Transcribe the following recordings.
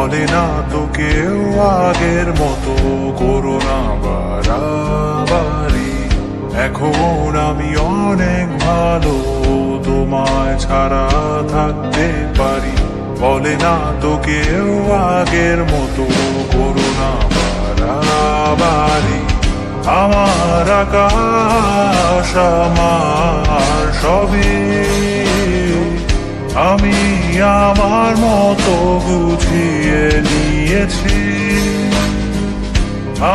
বলে না তো কেউ আগের মতো করো না বাড়াবাড়ি। এখন আমি অনেক ভালো, তোমায় ছাড়া থাকতে পারি। বলে না তো কেউ আগের মতো করো না বাড়াবাড়ি। আমার আকাশ আমার সবই, আমি আমার মতো বুঝিয়ে নিয়েছি।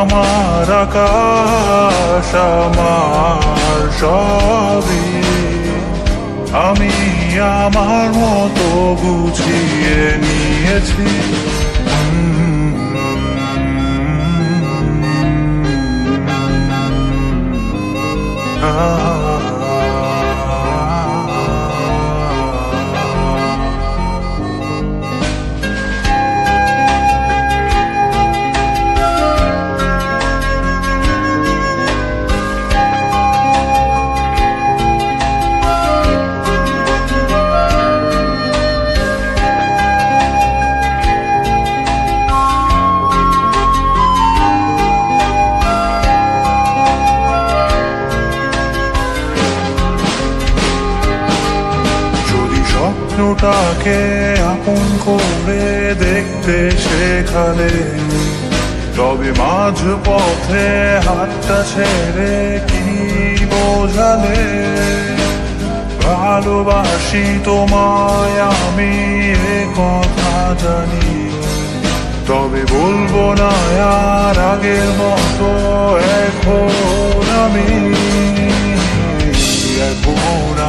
আমার আকাশ আমার সবই, আমি আমার মতো বুঝিয়ে নিয়েছি। স্বপ্নটাকে আপন করে দেখতে শেখালে, তবে মাঝ পথে হাতটা ছেড়ে কি বোঝালে। ভালোবাসি তোমায় আমি এ কথা জানি, তবে বলবো না আর আগের মতো। এখন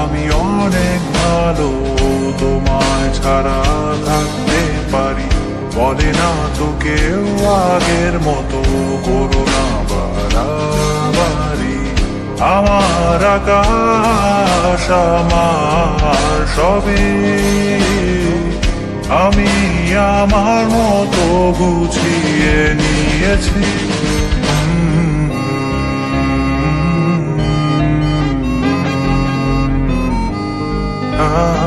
আমি অনেক ভালো, তোমায় ছাড়া থাকতে পারি। বলে না তো কেউ আগের মতো করো না বাড়াবাড়ি। আমার আকাশ আমার সবই, আমি আমার মতো গুছিয়ে নিয়েছি। Ah